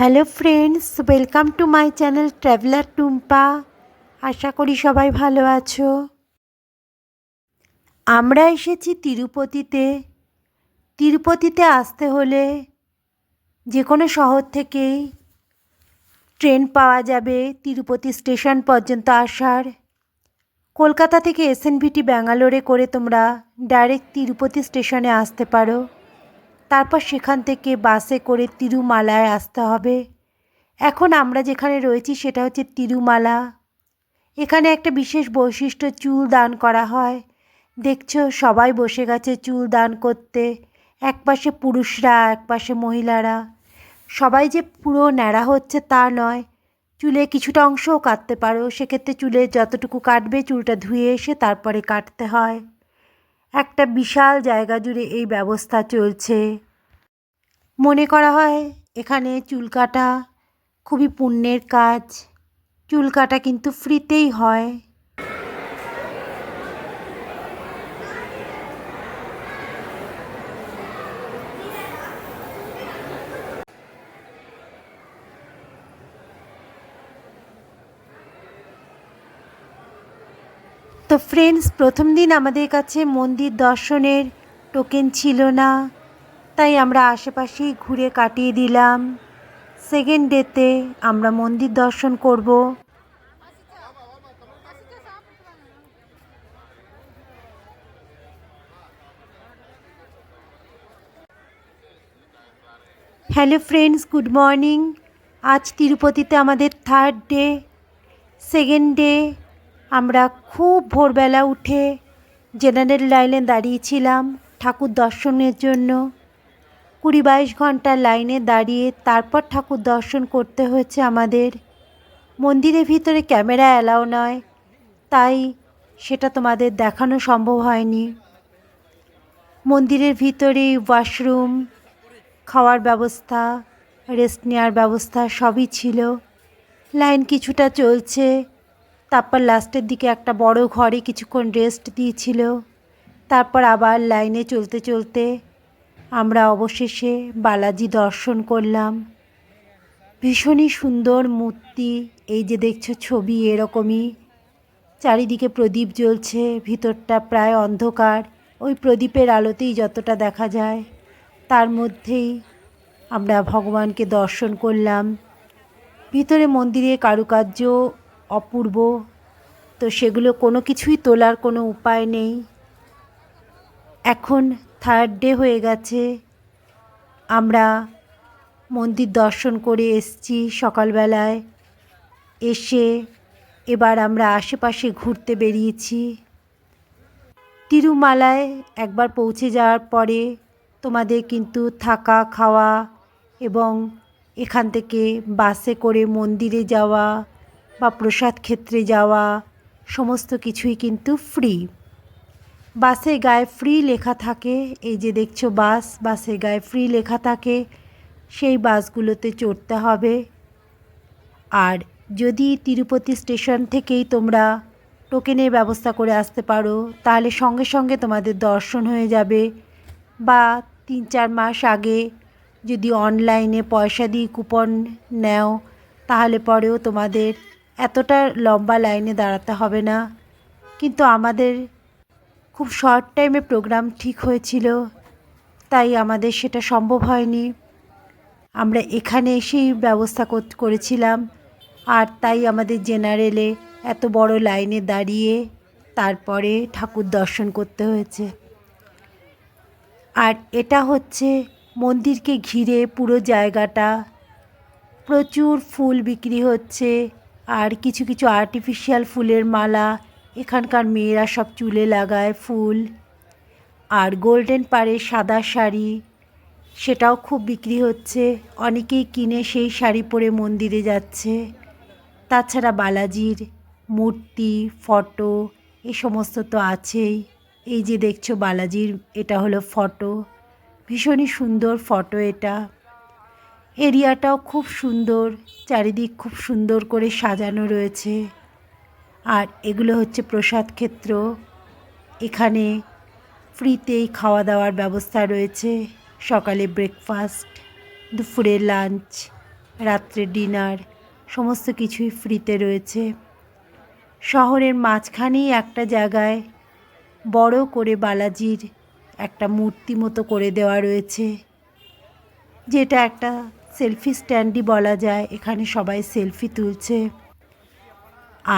Hello friends, welcome to my channel traveller Tumpa. আশা করি সবাই ভালো আছো। আমরা এসেছি তিরুপতিতে। তিরুপতিতে আসতে হলে যে কোনো শহর থেকেই ট্রেন পাওয়া যাবে তিরুপতি স্টেশন পর্যন্ত আসার। কলকাতা থেকে এসএনভিটি ব্যাঙ্গালোরে করে তোমরা ডাইরেক্ট তিরুপতি স্টেশনে আসতে পারো। তারপর সেখান থেকে বাসে করে তিরুমালায় আসতে হবে। এখন আমরা যেখানে রয়েছি সেটা হচ্ছে তিরুমালা। এখানে একটা বিশেষ বৈশিষ্ট্য, চুল দান করা হয়। দেখছো সবাই বসে গেছে চুল দান করতে, একপাশে পুরুষরা একপাশে মহিলারা। সবাই যে পুরো ন্যাড়া হচ্ছে তা নয়, চুলে কিছুটা অংশও কাটতে পারো। সেক্ষেত্রে চুলে যতটুকু কাটবে চুলটা ধুয়ে এসে তারপরে কাটতে হয়। একটা বিশাল জায়গা জুড়ে এই ব্যবস্থা চলছে। মনে করা হয় এখানে চুল কাটা খুবই পুণ্যের কাজ। চুল কাটা কিন্তু ফ্রিতেই হয়। তো ফ্রেন্ডস, প্রথম দিন আমাদের কাছে মন্দির দর্শনের টোকেন ছিল না, তাই আমরা আশেপাশেই ঘুরে কাটিয়ে দিলাম। সেকেন্ড ডেতে আমরা মন্দির দর্শন করব। Hello friends, good morning. আজ তিরুপতিতে আমাদের থার্ড ডে। সেকেন্ড ডে আমরা খুব ভোরবেলা উঠে জেনারেল লাইনে দাঁড়িয়েছিলাম ঠাকুর দর্শনের জন্য। 20-22 ঘন্টা লাইনে দাঁড়িয়ে তারপর ঠাকুর দর্শন করতে হয়েছে আমাদের। মন্দিরের ভিতরে ক্যামেরা অ্যালাউ নয়, তাই সেটা তোমাদের দেখানো সম্ভব হয়নি। মন্দিরের ভিতরেই ওয়াশরুম, খাওয়ার ব্যবস্থা, রেস্ট নেওয়ার ব্যবস্থা সবই ছিল। লাইন কিছুটা চলছে, তারপর লাস্টের দিকে একটা বড় ঘরে কিছুক্ষণ রেস্ট দিয়েছিল। তারপর আবার লাইনে চলতে চলতে আমরা অবশেষে বালাজি দর্শন করলাম। ভীষণই সুন্দর মূর্তি। এই যে দেখছো ছবি এরকমই। চারিদিকে প্রদীপ জ্বলছে, ভিতরটা প্রায় অন্ধকার। ওই প্রদীপের আলোতেই যতটা দেখা যায়, তার মধ্যেই আমরা ভগবানকে দর্শন করলাম। ভিতরে মন্দিরে কারুকার্য অপূর্ব, তো সেগুলো কোনো কিছুই তোলার কোনো উপায় নেই। এখন থার্ড ডে হয়ে গেছে। আমরা মন্দির দর্শন করে এসেছি সকালবেলায়। এসে এবার আমরা আশেপাশে ঘুরতে বেরিয়েছি। তিরুমালায় একবার পৌঁছে যাওয়ার পরে তোমাদের কিন্তু থাকা খাওয়া এবং এখান থেকে বাসে করে মন্দিরে যাওয়া বা প্রসাদ ক্ষেত্রে যাওয়া সমস্ত কিছুই কিন্তু ফ্রি। বাসে গায়ে ফ্রি লেখা থাকে। এই যে দেখছো বাসে গায়ে ফ্রি লেখা থাকে, সেই বাসগুলোতে চড়তে হবে। আর যদি তিরুপতি স্টেশন থেকেই তোমরা টোকেনের ব্যবস্থা করে আসতে পারো, তাহলে সঙ্গে সঙ্গে তোমাদের দর্শন হয়ে যাবে। বা 3-4 মাস আগে যদি অনলাইনে পয়সা দিয়ে কুপন নেও, তাহলে পরেও তোমাদের এতটা লম্বা লাইনে দাঁড়াতে হবে না। কিন্তু আমাদের খুব শর্ট টাইমে প্রোগ্রাম ঠিক হয়েছিল, তাই আমাদের সেটা সম্ভব হয়নি। আমরা এখানে এসেই ব্যবস্থা করেছিলাম, আর তাই আমাদের জেনারেলে এত বড় লাইনে দাঁড়িয়ে তারপরে ঠাকুর দর্শন করতে হয়েছে। আর এটা হচ্ছে মন্দিরকে ঘিরে পুরো জায়গাটা। প্রচুর ফুল বিক্রি হচ্ছে, আর কিছু কিছু আর্টিফিশিয়াল ফুলের মালা এখানকার মেয়েরা সব চুলে লাগায় ফুল। আর গোল্ডেন পাড়ের সাদা শাড়ি, সেটাও খুব বিক্রি হচ্ছে। অনেকেই কিনে সেই শাড়ি পরে মন্দিরে যাচ্ছে। তাছাড়া বালাজির মূর্তি, ফটো এ সমস্ত তো আছেই। এই যে দেখছো বালাজির, এটা হলো ফটো। ভীষণই সুন্দর ফটো এটা। এরিয়াটাও খুব সুন্দর, চারিদিক খুব সুন্দর করে সাজানো রয়েছে। আর এগুলো হচ্ছে প্রসাদ ক্ষেত্র। এখানে ফ্রিতেই খাওয়া দাওয়ার ব্যবস্থা রয়েছে। সকালে ব্রেকফাস্ট, দুপুরে লাঞ্চ, রাত্রে ডিনার সমস্ত কিছুই ফ্রিতে রয়েছে। শহরের মাঝখানেই একটা জায়গায় বড় করে বালাজির একটা মূর্তি মতো করে দেওয়া রয়েছে, যেটা একটা সেলফি স্ট্যান্ডই বলা যায়। এখানে সবাই সেলফি তুলছে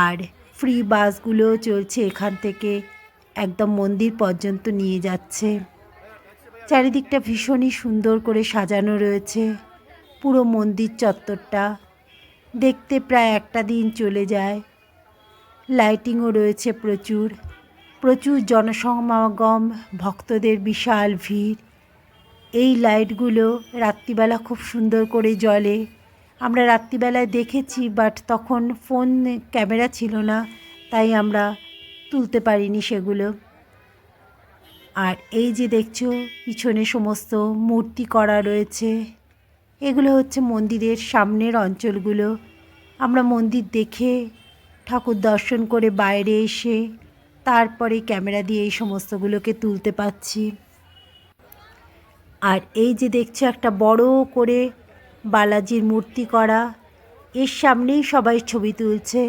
আর ফ্রি বাসগুলোও চলছে, এখান থেকে একদম মন্দির পর্যন্ত নিয়ে যাচ্ছে। চারিদিকটা ভীষণই সুন্দর করে সাজানো রয়েছে। পুরো মন্দির চত্বরটা দেখতে প্রায় একটা দিন চলে যায়। লাইটিংও রয়েছে প্রচুর, প্রচুর জনসমাগম, ভক্তদের বিশাল ভিড়। এই লাইটগুলো রাত্রিবেলা খুব সুন্দর করে জ্বলে। আমরা রাত্রিবেলায় দেখেছি, বাট তখন ফোন ক্যামেরা ছিল না, তাই আমরা তুলতে পারিনি সেগুলো। আর এই যে দেখছো পিছনে সমস্ত মূর্তি করা রয়েছে, এগুলো হচ্ছে মন্দিরের সামনের অঞ্চলগুলো। আমরা মন্দির দেখে ঠাকুর দর্শন করে বাইরে এসে তারপরে ক্যামেরা দিয়ে এই সমস্তগুলোকে তুলতে পারছি। আর এই যে দেখছো একটা বড় করে বালাজির মূর্তি করা, এর সামনেই সবাই ছবি তুলছে,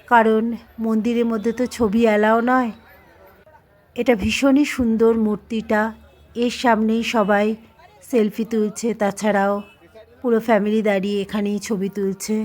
কারণ মন্দিরের মধ্যে তো ছবি অ্যালাও নয়। এটা ভীষণই সুন্দর মূর্তিটা, এর সামনেই সবাই সেলফি তুলছে। তাছাড়াও পুরো ফ্যামিলি দাঁড়িয়ে এখানেই ছবি তুলছে।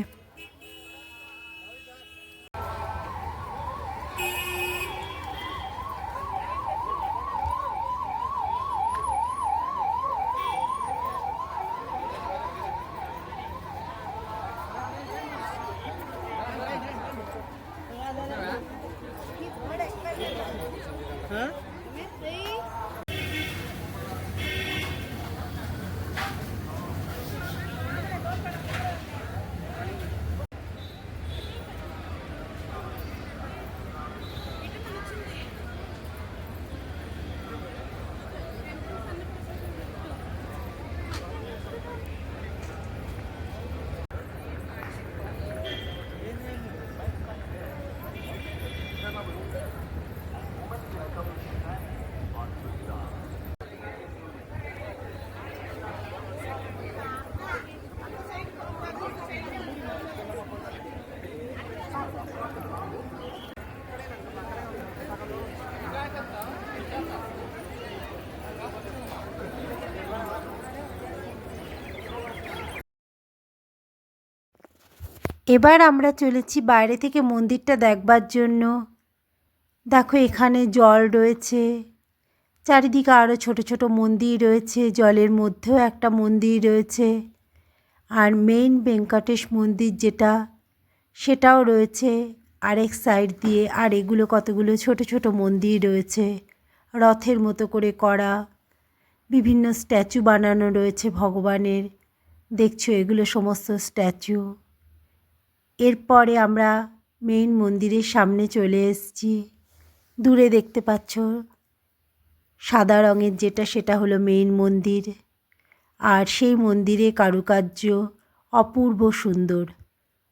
এবার আমরা চলেছি বাইরে থেকে মন্দিরটা দেখবার জন্য। দেখো এখানে জল রয়েছে, চারিদিকে আরও ছোট ছোট মন্দির রয়েছে, জলের মধ্যেও একটা মন্দির রয়েছে। আর মেইন ভেঙ্কটেশ মন্দির যেটা, সেটাও রয়েছে আরেক সাইড দিয়ে। আর এগুলো কতগুলো ছোট ছোট মন্দির রয়েছে, রথের মতো করে করা। বিভিন্ন স্ট্যাচু বানানো রয়েছে ভগবানের, দেখছো এগুলো সমস্ত স্ট্যাচু। এরপরে আমরা মেইন মন্দিরের সামনে চলে এসেছি। দূরে দেখতে পাচ্ছ সাদা রঙের যেটা, সেটা হলো মেইন মন্দির। আর সেই মন্দিরে কারুকার্য অপূর্ব সুন্দর।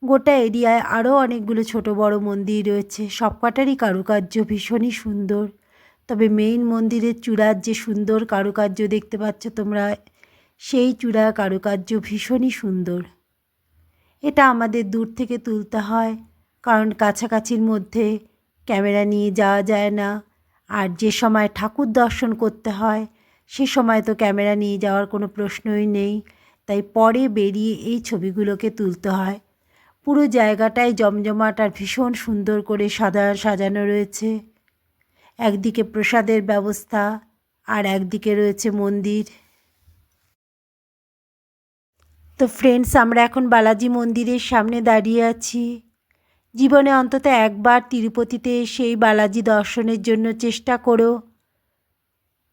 গোটা এরিয়ায় আরও অনেকগুলো ছোট বড় মন্দির রয়েছে, সবকটারই কারুকার্য ভীষণই সুন্দর। তবে মেইন মন্দিরের চূড়ার যে সুন্দর কারুকার্য দেখতে পাচ্ছ তোমরা, সেই চূড়ার কারুকার্য ভীষণই সুন্দর। এটা আমাদের দূর থেকে তুলতে হয়, কারণ কাছাকাছির মধ্যে ক্যামেরা নিয়ে যাওয়া যায় না। আর যে সময় ঠাকুর দর্শন করতে হয় সে সময় তো ক্যামেরা নিয়ে যাওয়ার কোনো প্রশ্নই নেই, তাই পরে বেরিয়ে এই ছবিগুলোকে তুলতে হয়। পুরো জায়গাটাই জমজমাট আর ভীষণ সুন্দর করে সাজানো রয়েছে। একদিকে প্রসাদের ব্যবস্থা আর একদিকে রয়েছে মন্দির। তো ফ্রেন্ডস, আমরা এখন বালাজি মন্দিরের সামনে দাঁড়িয়ে আছি। জীবনে অন্তত একবার তিরুপতিতে সেই বালাজি দর্শনের জন্য চেষ্টা করো।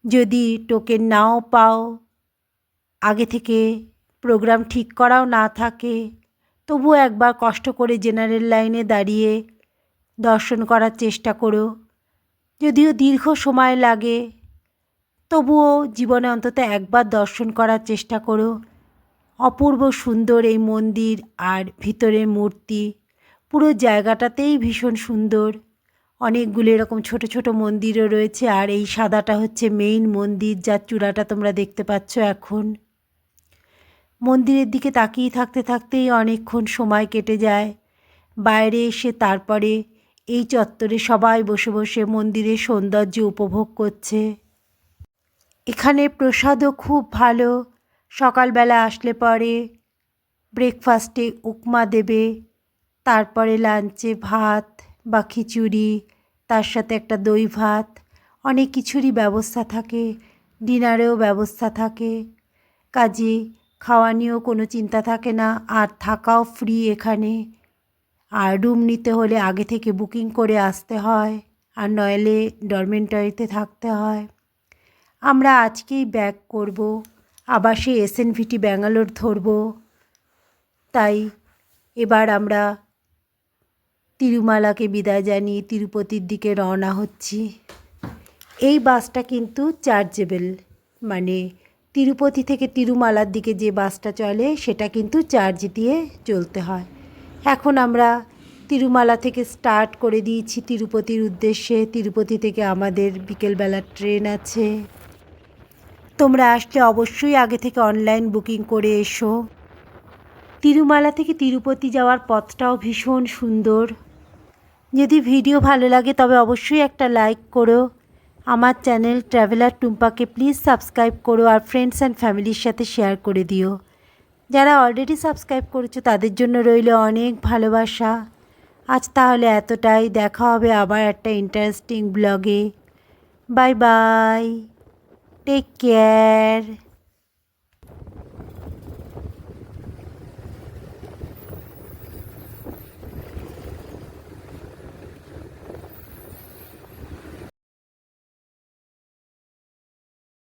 যদি টোকেন নাও পাও, আগে থেকে প্রোগ্রাম ঠিক করাও না থাকে, তবুও একবার কষ্ট করে জেনারেল লাইনে দাঁড়িয়ে দর্শন করার চেষ্টা করো। যদিও দীর্ঘ সময় লাগে, তবুও জীবনে অন্তত একবার দর্শন করার চেষ্টা করো। অপূর্ব সুন্দর এই মন্দির আর ভিতরের মূর্তি, পুরো জায়গাটাতেই ভীষণ সুন্দর। অনেকগুলো এরকম ছোট ছোট মন্দিরও রয়েছে। আর এই সাদাটা হচ্ছে মেইন মন্দির, যার চূড়াটা তোমরা দেখতে পাচ্ছ এখন। মন্দিরের দিকে তাকিয়ে থাকতে থাকতেই অনেকক্ষণ সময় কেটে যায়। বাইরে এসে তারপরে এই চত্বরে সবাই বসে বসে মন্দিরের সৌন্দর্য উপভোগ করছে। এখানে প্রসাদও খুব ভালো। সকালবেলা আসলে পরে ব্রেকফাস্টে উপমা দেবে, তারপরে লাঞ্চে ভাত বা খিচুড়ি, তার সাথে একটা দই ভাত, অনেক কিছুরই ব্যবস্থা থাকে। ডিনারেও ব্যবস্থা থাকে। কাজে খাওয়া নিয়েও কোনো চিন্তা থাকে না, আর থাকাও ফ্রি এখানে। আর রুম নিতে হলে আগে থেকে বুকিং করে আসতে হয়, আর নইলে ডরমেন্টরিতে থাকতে হয়। আমরা আজকেই ব্যাক করব, আবার সেই এসএনভিটি ব্যাঙ্গালোর ধরব। তাই এবার আমরা তিরুমালাকে বিদায় জানিয়ে তিরুপতির দিকে রওনা হচ্ছি। এই বাসটা কিন্তু চার্জেবল, মানে তিরুপতি থেকে তিরুমালার দিকে যে বাসটা চলে সেটা কিন্তু চার্জ দিয়ে চলতে হয়। এখন আমরা তিরুমালা থেকে স্টার্ট করে দিয়েছি তিরুপতির উদ্দেশ্যে। তিরুপতি থেকে আমাদের বিকেলবেলার ট্রেন আছে। তোমরা আসলে অবশ্যই আগে থেকে অনলাইন বুকিং করে এসো। তিরুমালা থেকে তিরুপতি যাওয়ার পথটাও ভীষণ সুন্দর। যদি ভিডিও ভালো লাগে তবে অবশ্যই একটা লাইক করো। আমার চ্যানেল ট্রাভেলার টুম্পাকে প্লিজ সাবস্ক্রাইব করো, আর ফ্রেন্ডস অ্যান্ড ফ্যামিলির সাথে শেয়ার করে দিও। যারা অলরেডি সাবস্ক্রাইব করেছো তাদের জন্য রইল অনেক ভালোবাসা। আজ তাহলে এতটাই। দেখা হবে আবার একটা ইন্টারেস্টিং ব্লগে। Bye bye, take care.